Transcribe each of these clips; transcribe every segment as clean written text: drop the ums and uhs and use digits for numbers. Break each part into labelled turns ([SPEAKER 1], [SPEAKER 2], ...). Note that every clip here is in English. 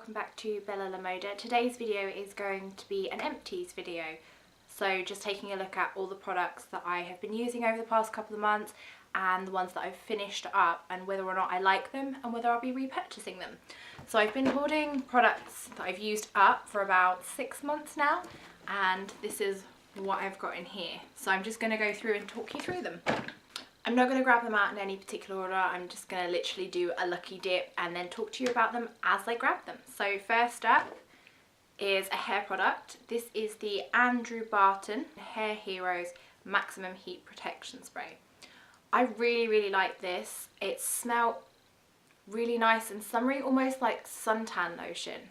[SPEAKER 1] welcome back to Bella La Moda. Today's video is going to be an empties video. So just taking a look at all the products that I have been using over the past couple of months and the ones that I've finished up and whether or not I like them and whether I'll be repurchasing them. So I've been hoarding products that I've used up for about 6 months now, and this is what I've got in here. So I'm just going to go through and talk you through them. I'm not going to grab them out in any particular order. I'm just going to literally do a lucky dip and then talk to you about them as I grab them. So first up is a hair product. This is the Andrew Barton Hair Heroes Maximum Heat Protection Spray. I really like this. It smelled really nice and summery, almost like suntan lotion.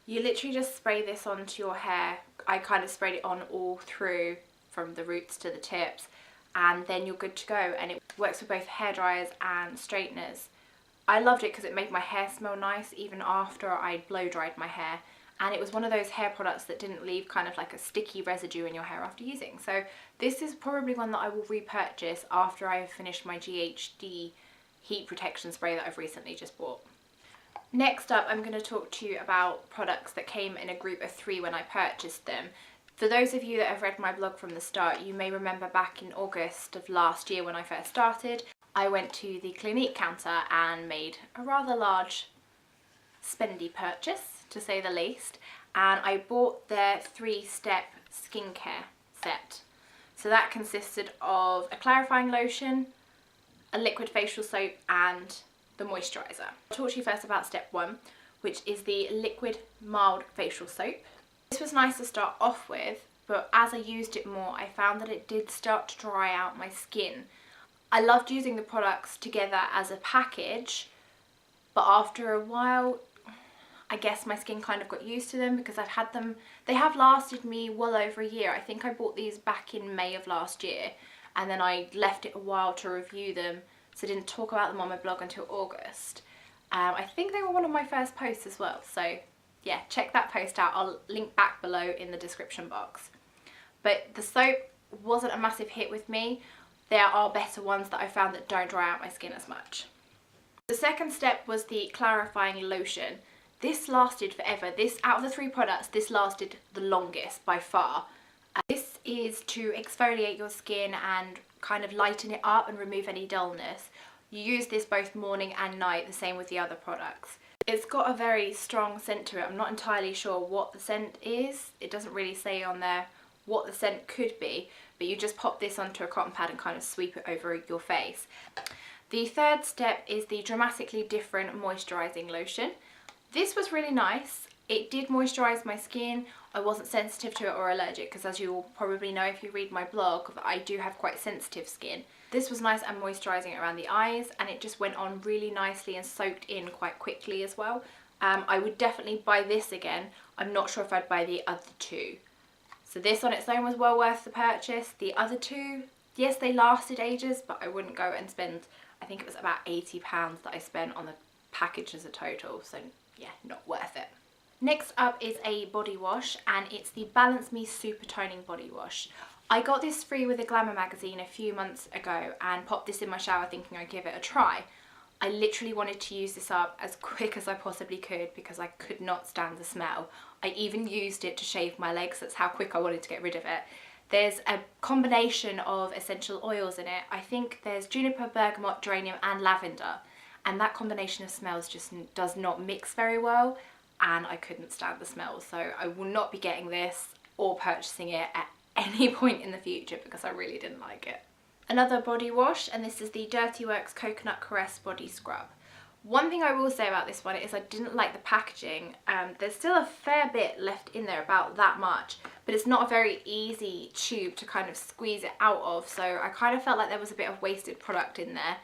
[SPEAKER 1] You literally just spray this onto your hair. I kind of sprayed it on all through from the roots to the tips, and then you're good to go, and it works for both hair dryers and straighteners. I loved it because it made my hair smell nice even after I blow dried my hair, and it was one of those hair products that didn't leave kind of like a sticky residue in your hair after using. So this is probably one that I will repurchase after I have finished my GHD heat protection spray that I've recently just bought. Next up, I'm going to talk to you about products that came in a group of 3 when I purchased them. For those of you that have read my blog from the start, you may remember back in August of last year when I first started, I went to the Clinique counter and made a rather large spendy purchase, to say the least, and I bought their 3-step skincare set. So that consisted of a clarifying lotion, a liquid facial soap and the moisturiser. I'll talk to you first about step 1, which is the liquid mild facial soap. This was nice to start off with, but as I used it more, I found that it did start to dry out my skin. I loved using the products together as a package, but after a while, I guess my skin kind of got used to them because I've had them, they have lasted me well over a year. I think I bought these back in May of last year, and then I left it a while to review them, so I didn't talk about them on my blog until August. I think they were one of my first posts as well, so yeah, check that post out. I'll link back below in the description box. But the soap wasn't a massive hit with me. There are better ones that I found that don't dry out my skin as much. The second step was the clarifying lotion. This lasted forever. This, out of the 3 products, this lasted the longest by far. This is to exfoliate your skin and kind of lighten it up and remove any dullness. You use this both morning and night, the same with the other products. It's got a very strong scent to it. I'm not entirely sure what the scent is. It doesn't really say on there what the scent could be, but you just pop this onto a cotton pad and kind of sweep it over your face. The third step is the dramatically different moisturising lotion. This was really nice. It did moisturise my skin. I wasn't sensitive to it or allergic because, as you will probably know if you read my blog, I do have quite sensitive skin. This was nice and moisturising around the eyes, and it just went on really nicely and soaked in quite quickly as well. I would definitely buy this again. I'm not sure if I'd buy the other 2. So this on its own was well worth the purchase. The other 2, yes, they lasted ages, but I wouldn't go and spend, I think it was about £80 that I spent on the package as a total. So yeah, not worth it. Next up is a body wash, and it's the Balance Me Super Toning Body Wash. I got this free with a Glamour magazine a few months ago and popped this in my shower thinking I'd give it a try. I literally wanted to use this up as quick as I possibly could because I could not stand the smell. I even used it to shave my legs. That's how quick I wanted to get rid of it. There's a combination of essential oils in it. I think there's juniper, bergamot, geranium and lavender, and that combination of smells just does not mix very well, and I couldn't stand the smell, so I will not be getting this or purchasing it at any point in the future because I really didn't like it. Another body wash, and this is the Dirty Works Coconut Caress Body Scrub. One thing I will say about this one is I didn't like the packaging. There's still a fair bit left in there, about that much, but it's not a very easy tube to kind of squeeze it out of, so I kind of felt like there was a bit of wasted product in there.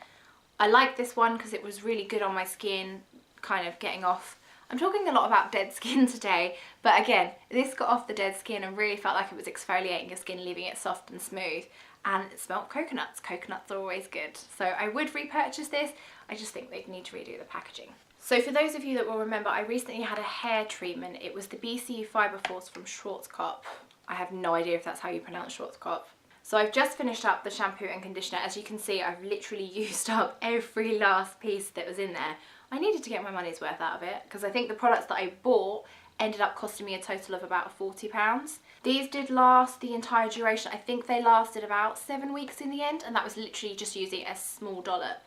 [SPEAKER 1] I liked this one because it was really good on my skin, kind of getting off. I'm talking a lot about dead skin today, but again, this got off the dead skin and really felt like it was exfoliating your skin, leaving it soft and smooth, and it smelled coconuts. Coconuts are always good, so I would repurchase this. I just think they'd need to redo the packaging. So for those of you that will remember, I recently had a hair treatment. It was the BC Fibre Force from Schwarzkopf. I have no idea if that's how you pronounce Schwarzkopf. So I've just finished up the shampoo and conditioner. As you can see, I've literally used up every last piece that was in there. I needed to get my money's worth out of it because I think the products that I bought ended up costing me a total of about £40. These did last the entire duration. I think they lasted about 7 weeks in the end, and that was literally just using a small dollop.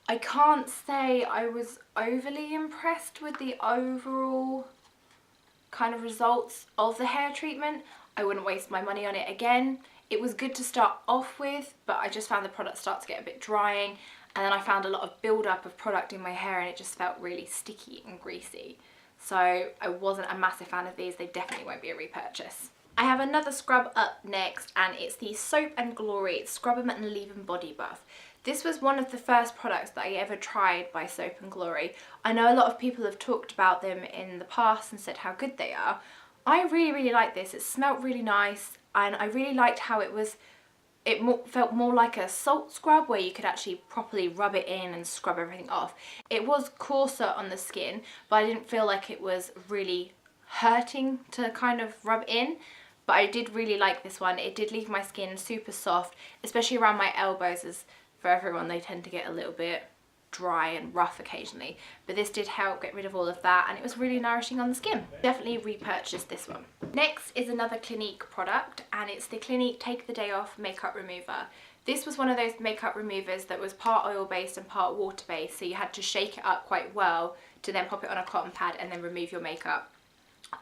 [SPEAKER 1] I can't say I was overly impressed with the overall kind of results of the hair treatment. I wouldn't waste my money on it again. It was good to start off with, but I just found the product start to get a bit drying, and then I found a lot of build-up of product in my hair and it just felt really sticky and greasy. So I wasn't a massive fan of these. They definitely won't be a repurchase. I have another scrub up next, and it's the Soap&Glory Scrub 'em and Leave 'em Body Buff. This was one of the first products that I ever tried by Soap&Glory. I know a lot of people have talked about them in the past and said how good they are. I really like this. It smelled really nice, and I really liked how it felt more like a salt scrub where you could actually properly rub it in and scrub everything off. It was coarser on the skin, but I didn't feel like it was really hurting to kind of rub in. But I did really like this one. It did leave my skin super soft, especially around my elbows, as for everyone they tend to get a little bit dry and rough occasionally, but this did help get rid of all of that, and it was really nourishing on the skin. Definitely repurchase this one. Next is another Clinique product, and it's the Clinique Take the Day Off Makeup Remover. This was one of those makeup removers that was part oil based and part water based, so you had to shake it up quite well to then pop it on a cotton pad and then remove your makeup.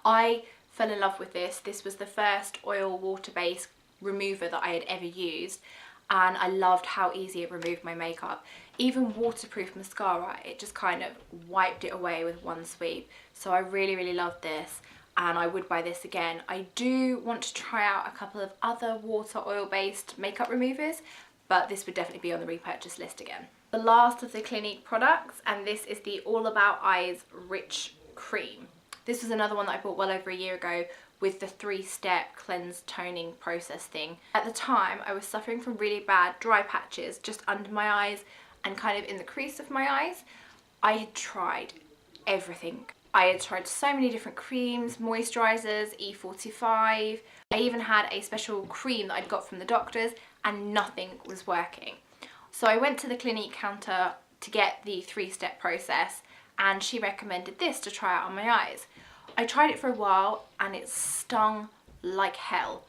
[SPEAKER 1] I fell in love with this. This was the first oil water based remover that I had ever used, and I loved how easy it removed my makeup. Even waterproof mascara, it just kind of wiped it away with one sweep. So I really loved this, and I would buy this again. I do want to try out a couple of other water oil based makeup removers, but this would definitely be on the repurchase list again. The last of the Clinique products, and this is the All About Eyes Rich Cream. This was another one that I bought well over a year ago with the 3-step cleanse toning process thing. At the time, I was suffering from really bad dry patches just under my eyes and kind of in the crease of my eyes. I had tried everything. I had tried so many different creams, moisturisers, E45. I even had a special cream that I'd got from the doctors, and nothing was working. So I went to the Clinique counter to get the 3-step process, and she recommended this to try out on my eyes. I tried it for a while and it stung like hell.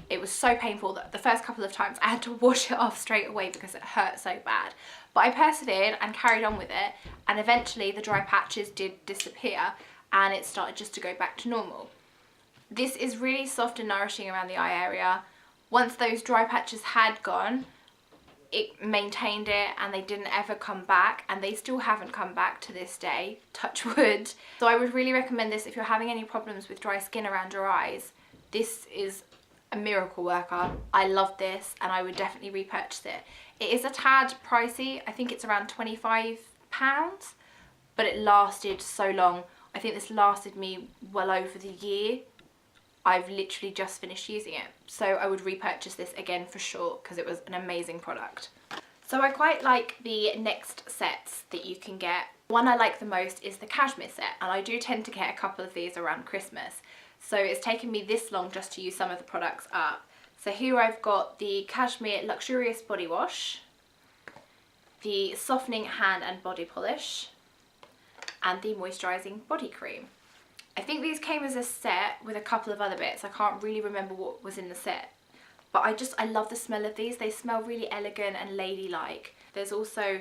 [SPEAKER 1] It was so painful that the first couple of times I had to wash it off straight away because it hurt so bad. But I persevered and carried on with it, and eventually the dry patches did disappear and it started just to go back to normal. This is really soft and nourishing around the eye area. Once those dry patches had gone, it maintained it and they didn't ever come back, and they still haven't come back to this day, touch wood. So I would really recommend this if you're having any problems with dry skin around your eyes. This is a miracle worker. I love this and I would definitely repurchase it. It is a tad pricey. I think it's around £25, but it lasted so long. I think this lasted me well over the year. I've literally just finished using it, so I would repurchase this again for sure because it was an amazing product. So I quite like the next sets that you can get. One I like the most is the Cashmere set, and I do tend to get a couple of these around Christmas. So it's taken me this long just to use some of the products up. So here I've got the Cashmere Luxurious Body Wash, the Softening Hand and Body Polish, and the Moisturising Body Cream. I think these came as a set with a couple of other bits. I can't really remember what was in the set, but I love the smell of these. They smell really elegant and ladylike. There's also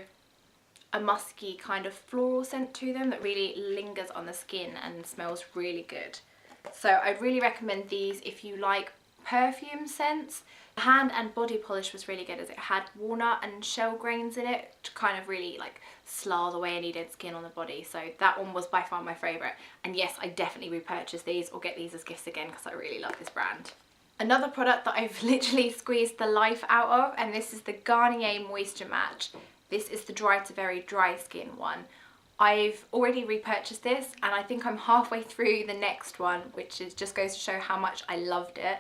[SPEAKER 1] a musky kind of floral scent to them that really lingers on the skin and smells really good. So I'd really recommend these if you like perfume scents. The hand and body polish was really good as it had walnut and shell grains in it to kind of really like slough away any dead skin on the body. So that one was by far my favourite. And yes, I definitely repurchase these or get these as gifts again because I really love this brand. Another product that I've literally squeezed the life out of, and this is the Garnier Moisture Match. This is the dry to very dry skin one. I've already repurchased this and I think I'm halfway through the next one, which is just goes to show how much I loved it.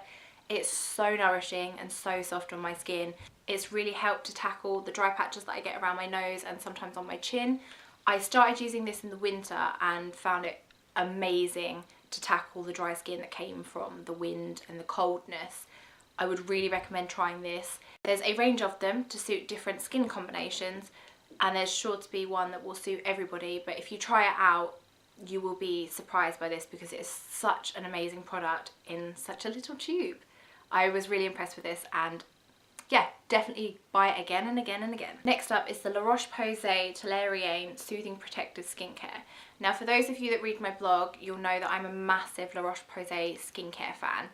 [SPEAKER 1] It's so nourishing and so soft on my skin. It's really helped to tackle the dry patches that I get around my nose and sometimes on my chin. I started using this in the winter and found it amazing to tackle the dry skin that came from the wind and the coldness. I would really recommend trying this. There's a range of them to suit different skin combinations, and there's sure to be one that will suit everybody, but if you try it out, you will be surprised by this because it is such an amazing product in such a little tube. I was really impressed with this, and yeah, definitely buy it again and again and again. Next up is the La Roche-Posay Toleriane Soothing Protective Skincare. Now, for those of you that read my blog, you'll know that I'm a massive La Roche-Posay skincare fan.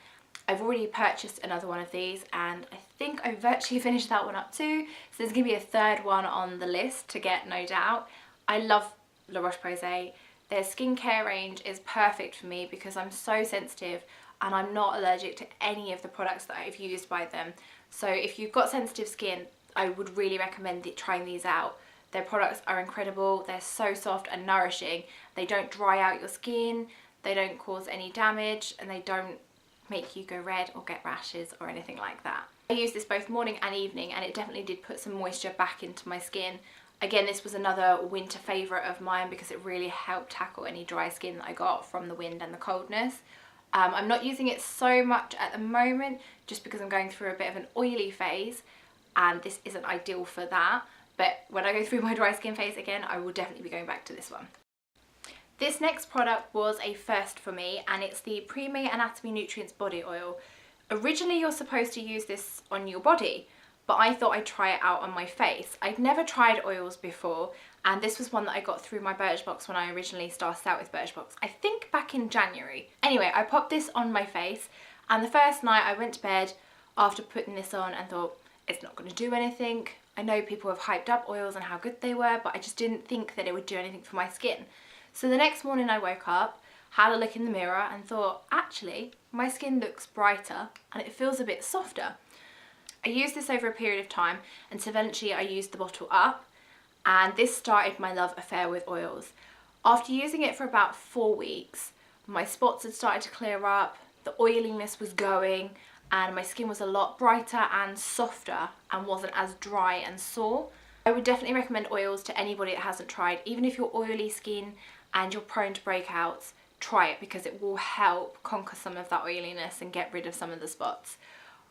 [SPEAKER 1] I've already purchased another one of these, and I think I virtually finished that one up too, so there's going to be a third one on the list to get, no doubt. I love La Roche-Posay. Their skincare range is perfect for me because I'm so sensitive and I'm not allergic to any of the products that I've used by them. So if you've got sensitive skin, I would really recommend trying these out. Their products are incredible. They're so soft and nourishing. They don't dry out your skin, they don't cause any damage, and they don't make you go red or get rashes or anything like that. I use this both morning and evening, and it definitely did put some moisture back into my skin. Again, this was another winter favourite of mine because it really helped tackle any dry skin that I got from the wind and the coldness. I'm not using it so much at the moment just because I'm going through a bit of an oily phase, and this isn't ideal for that, but when I go through my dry skin phase again, I will definitely be going back to this one. This next product was a first for me, and it's the Premae Anatomy Nutrients Body Oil. Originally you're supposed to use this on your body, but I thought I'd try it out on my face. I'd never tried oils before, and this was one that I got through my Birchbox when I originally started out with Birchbox, I think back in January. Anyway, I popped this on my face, and the first night I went to bed after putting this on and thought, it's not going to do anything. I know people have hyped up oils and how good they were, but I just didn't think that it would do anything for my skin. So the next morning I woke up, had a look in the mirror and thought, actually, my skin looks brighter and it feels a bit softer. I used this over a period of time until eventually I used the bottle up, and this started my love affair with oils. After using it for about 4 weeks, my spots had started to clear up, the oiliness was going, and my skin was a lot brighter and softer and wasn't as dry and sore. I would definitely recommend oils to anybody that hasn't tried. Even if you're oily skin and you're prone to breakouts, try it because it will help conquer some of that oiliness and get rid of some of the spots.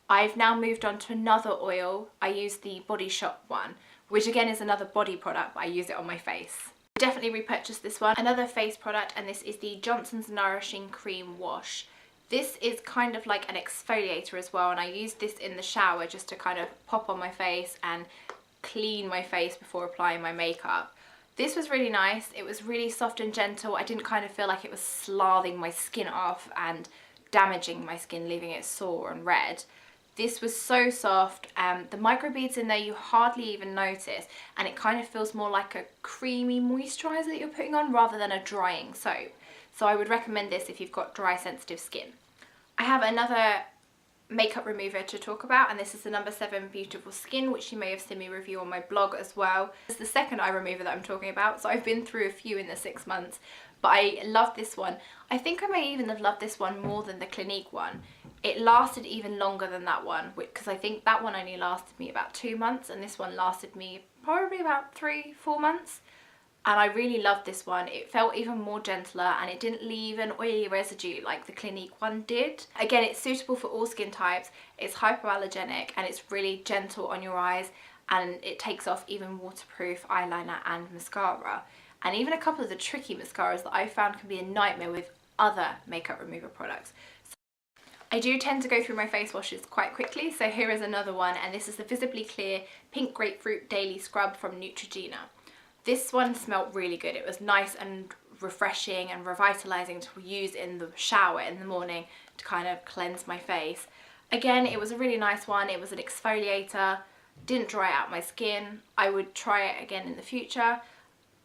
[SPEAKER 1] I've now moved on to another oil. I use the Body Shop one, which again is another body product, but I use it on my face. I definitely repurchased this one. Another face product, and this is the Johnson's Nourishing Cream Wash. This is kind of like an exfoliator as well, and I use this in the shower just to kind of pop on my face and clean my face before applying my makeup. This was really nice. It was really soft and gentle. I didn't kind of feel like it was slathing my skin off and damaging my skin, leaving it sore and red. This was so soft. The microbeads in there you hardly even notice, and it kind of feels more like a creamy moisturiser that you're putting on rather than a drying soap. So I would recommend this if you've got dry sensitive skin. I have another makeup remover to talk about, and this is the No. 7 Beautiful Skin, which you may have seen me review on my blog as well. It's the second eye remover that I'm talking about, so I've been through a few in the 6 months, but I love this one. I think I may even have loved this one more than the Clinique one. It lasted even longer than that one, because I think that one only lasted me about 2 months, and this one lasted me probably about 3-4 months. And I really loved this one. It felt even more gentler, and it didn't leave an oily residue like the Clinique one did. Again, it's suitable for all skin types. It's hypoallergenic, and it's really gentle on your eyes, and it takes off even waterproof eyeliner and mascara. And even a couple of the tricky mascaras that I found can be a nightmare with other makeup remover products. I do tend to go through my face washes quite quickly, so here is another one, and this is the Visibly Clear Pink Grapefruit Daily Scrub from Neutrogena. This one smelled really good. It was nice and refreshing and revitalizing to use in the shower in the morning to kind of cleanse my face. Again, it was a really nice one. It was an exfoliator, didn't dry out my skin. I would try it again in the future,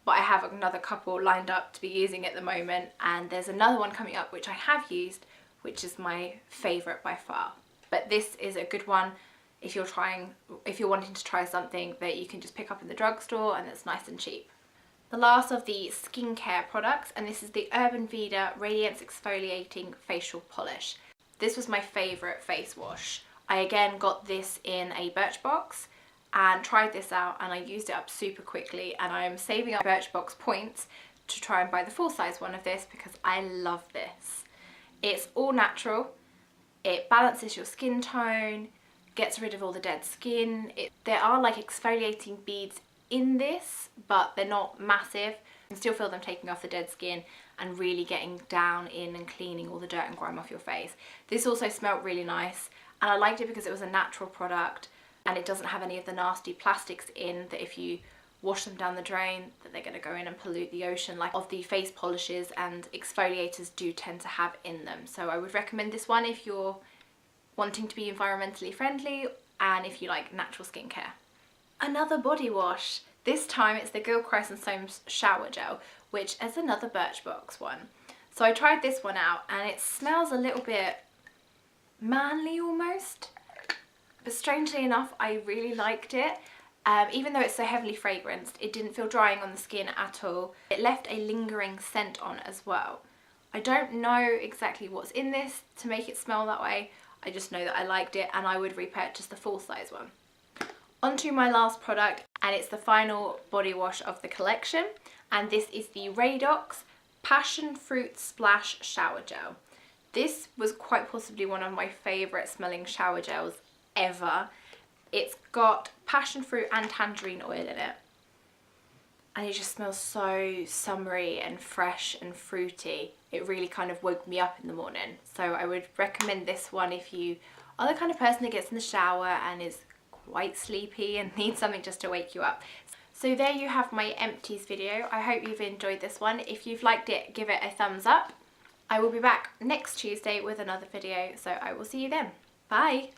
[SPEAKER 1] but I have another couple lined up to be using at the moment, and there's another one coming up which I have used, which is my favorite by far. But this is a good one if you're wanting to try something that you can just pick up in the drugstore and it's nice and cheap. The last of the skincare products, and this is the Urban Veda Radiance Exfoliating Facial Polish. This was my favourite face wash. I again got this in a Birchbox and tried this out, and I used it up super quickly, and I am saving up Birchbox points to try and buy the full size one of this because I love this. It's all natural. It balances your skin tone, gets rid of all the dead skin. There are like exfoliating beads in this, but they're not massive. You can still feel them taking off the dead skin and really getting down in and cleaning all the dirt and grime off your face. This also smelled really nice, and I liked it because it was a natural product and it doesn't have any of the nasty plastics in that if you wash them down the drain that they're going to go in and pollute the ocean like of the face polishes and exfoliators do tend to have in them. So I would recommend this one if you're wanting to be environmentally friendly and if you like natural skincare. Another body wash. This time it's the Gilchrist and Soames shower gel, which is another Birchbox one. So I tried this one out and it smells a little bit manly almost, but strangely enough I really liked it. Even though it's so heavily fragranced, it didn't feel drying on the skin at all. It left a lingering scent on as well. I don't know exactly what's in this to make it smell that way. I just know that I liked it and I would repurchase the full size one. On to my last product, and it's the final body wash of the collection, and this is the Radiance Passion Fruit Splash Shower Gel. This was quite possibly one of my favourite smelling shower gels ever. It's got passion fruit and tangerine oil in it, and it just smells so summery and fresh and fruity. It really kind of woke me up in the morning, so I would recommend this one if you are the kind of person that gets in the shower and is quite sleepy and needs something just to wake you up. So there you have my Empties video. I hope you've enjoyed this one. If you've liked it, give it a thumbs up. I will be back next Tuesday with another video, so I will see you then. Bye!